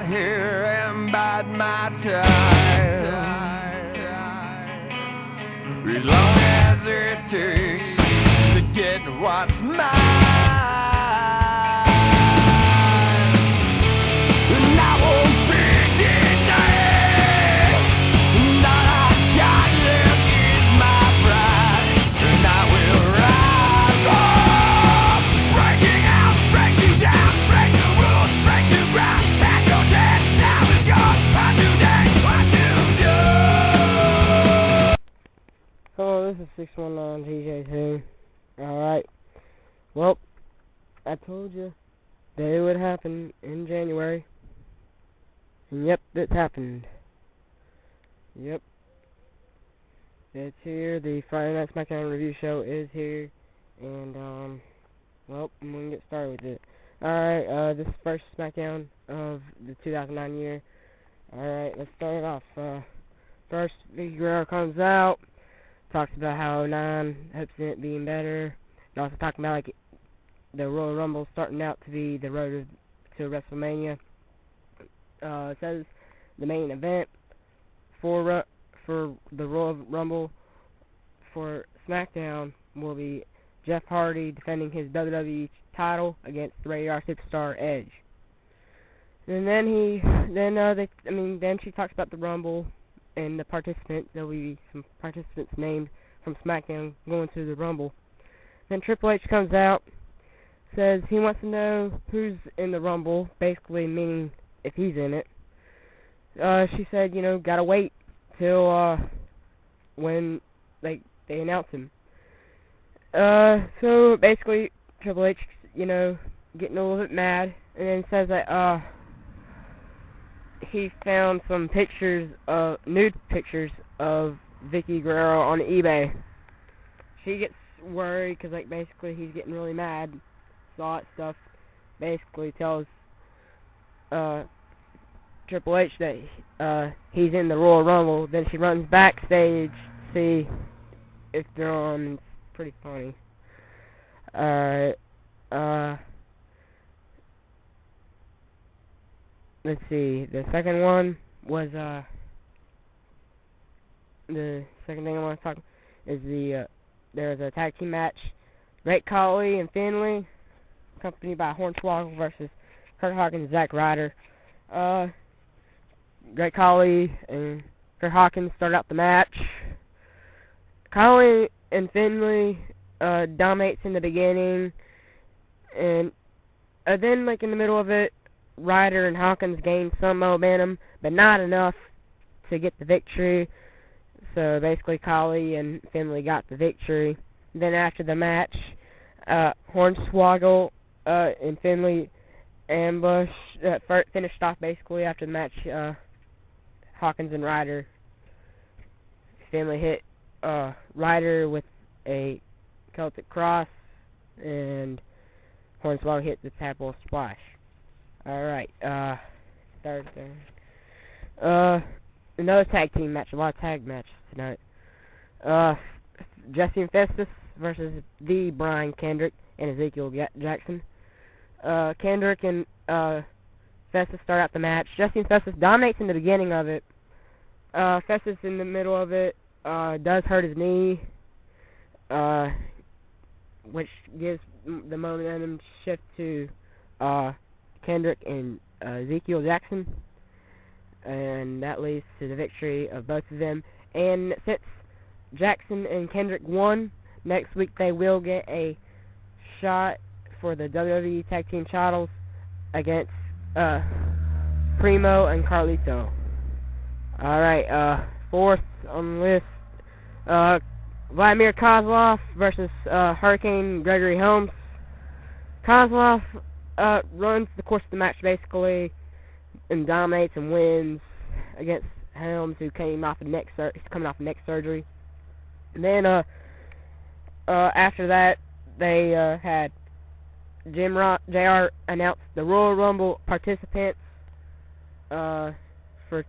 here and bide my time, as long as it takes to get what's mine. And I won't be denied. All I got left is my pride, and I will rise up, breaking out, break you down, break the rules, break new ground. Back your dead, now it's gone. A new day, a new day. Hello, this is 619 TJ2. Alright. Well, I told you that it would happen in January. And yep, it happened. Yep. It's here. The Friday Night Smackdown review show is here. And, well, I'm going to get started with it. Alright, this is the first Smackdown of the 2009 year. Alright, let's start it off. First, Vicky Guerrero comes out. Talks about how 9 hopes in it being better. And also talking about, like, the Royal Rumble starting out to be the road to WrestleMania. It says the main event for the Royal Rumble for SmackDown will be Jeff Hardy defending his WWE title against the Rated R Superstar Edge. And then then she talks about the Rumble and the participants. There will be some participants named from SmackDown going to the Rumble. Then Triple H comes out, says he wants to know who's in the Rumble, basically meaning if he's in it. She said, you know, gotta wait till when they announce him. So basically Triple H, you know, getting a little bit mad, and then says that he found some pictures nude pictures of Vicky Guerrero on eBay. She gets worried because, like, basically he's getting really mad. So all that stuff basically tells Triple H that he's in the Royal Rumble. Then she runs backstage to see if they're on. It's pretty funny. Let's see. The second one was the second thing I want to talk is there's a tag team match. Great Khali and Finlay, accompanied by Hornswoggle versus Kurt Hawkins and Zack Ryder. Great Khali and Kurt Hawkins start out the match. Khali and Finlay dominates in the beginning, and then, like, in the middle of it, Ryder and Hawkins gain some momentum, but not enough to get the victory. So basically Khali and Finlay got the victory. Then after the match, Hornswoggle and Finlay ambush finished off basically after the match. Hawkins and Ryder. Finlay hit Ryder with a Celtic Cross, and Hornswoggle hit the Tadpole Splash. Alright, third thing. Another tag team match, a lot of tag matches tonight. Jesse and Festus versus the Brian Kendrick and Ezekiel Jackson. Kendrick and Festus start out the match. Jesse and Festus dominates in the beginning of it. Festus in the middle of it does hurt his knee, which gives the momentum shift to Kendrick and Ezekiel Jackson, and that leads to the victory of both of them. And since Jackson and Kendrick won, next week they will get a shot for the WWE Tag Team titles against Primo and Carlito. Alright, fourth on the list, Vladimir Kozlov versus Hurricane Gregory Helms. Kozlov runs the course of the match basically and dominates and wins against Helms, who came off of neck surgery. And then after that, they had JR announce the Royal Rumble participants for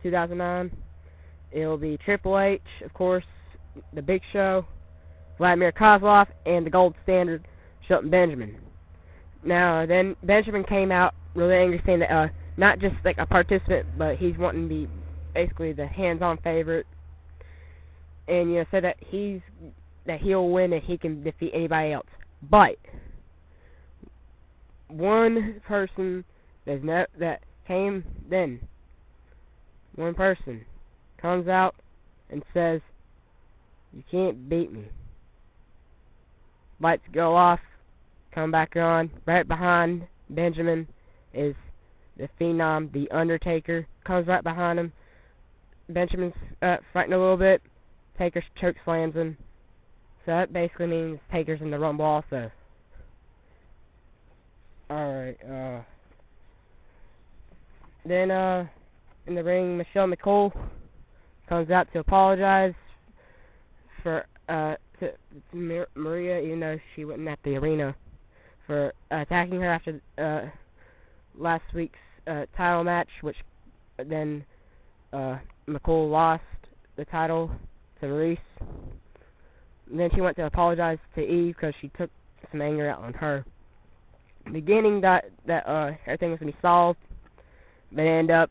2009. It will be Triple H, of course, the Big Show, Vladimir Kozlov, and the Gold Standard, Shelton Benjamin. Now, then Benjamin came out really angry, saying that not just like a participant, but he's wanting to be basically the hands-on favorite, and said that he'll win and he can defeat anybody else. But one person one person comes out and says, "You can't beat me." Lights go off, come back on. Right behind Benjamin is the Phenom, The Undertaker. Comes right behind him. Benjamin's fighting a little bit. Taker choke slams him. So that basically means Taker's in the Rumble also. Alright, then, in the ring, Michelle McCool comes out to apologize for, to Maria, even though she wasn't at the arena, for attacking her after, last week's, title match, which then, McCool lost the title to Reese. And then she went to apologize to Eve because she took some anger out on her. Beginning that everything was going to be solved, but ended up,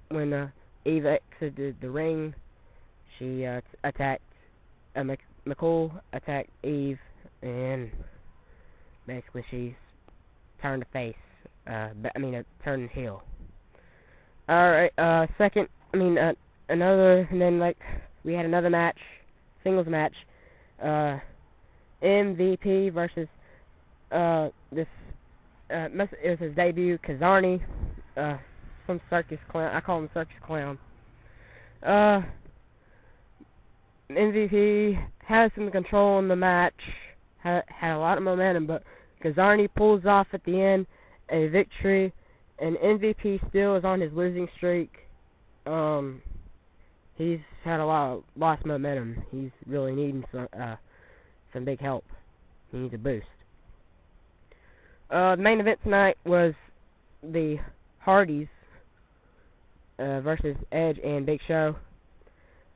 when Eve exited the ring, she attacked, McCool attacked Eve, and basically she's turned face, turned heel. Alright, and then, we had another match, singles match, MVP versus, it was his debut, Kazarni, some circus clown. I call him circus clown. MVP had some control in the match, had a lot of momentum, but Kazarni pulls off at the end a victory, and MVP still is on his losing streak. He's had a lot of lost momentum. He's really needing some big help. He needs a boost. The main event tonight was the Hardys versus Edge and Big Show.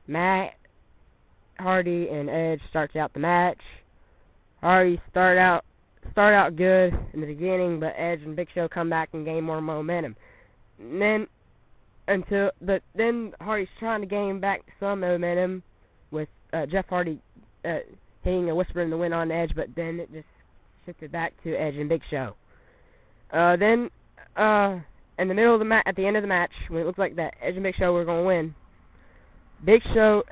Matt Hardy and Edge starts out the match. Hardy start out good in the beginning, but Edge and Big Show come back and gain more momentum. And then Hardy's trying to gain back some momentum with Jeff Hardy hitting a Whisper in the Wind on Edge, but then it just shifted back to Edge and Big Show. Then in the middle of the at the end of the match, when it looked like that Edge and Big Show were going to win, Big Show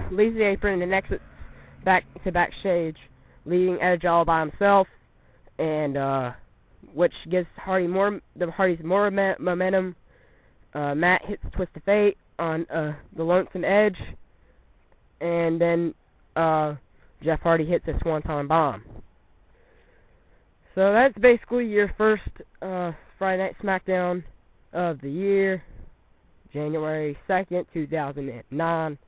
leaves the apron and exits back to backstage, leaving Edge all by himself, and which gives the Hardys more momentum. Matt hits Twist of Fate on the Lonesome Edge, and then Jeff Hardy hits a Swanton Bomb. So that's basically your first Friday Night Smackdown of the year, January 2nd, 2009.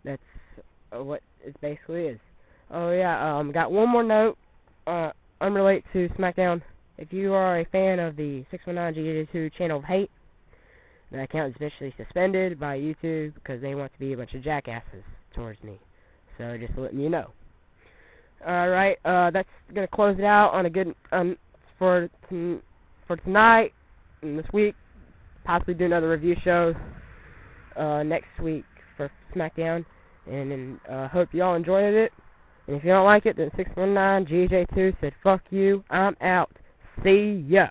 That's what it basically is. Oh yeah, got one more note, unrelated to Smackdown. If you are a fan of the 619GJ2 Channel of Hate, that account is officially suspended by YouTube because they want to be a bunch of jackasses towards me. So just letting you know. Alright, that's going to close it out on a good, for tonight and this week. Possibly do another review show, next week for Smackdown. And hope y'all enjoyed it. And if you don't like it, then 619GJ2 said, fuck you, I'm out. See ya.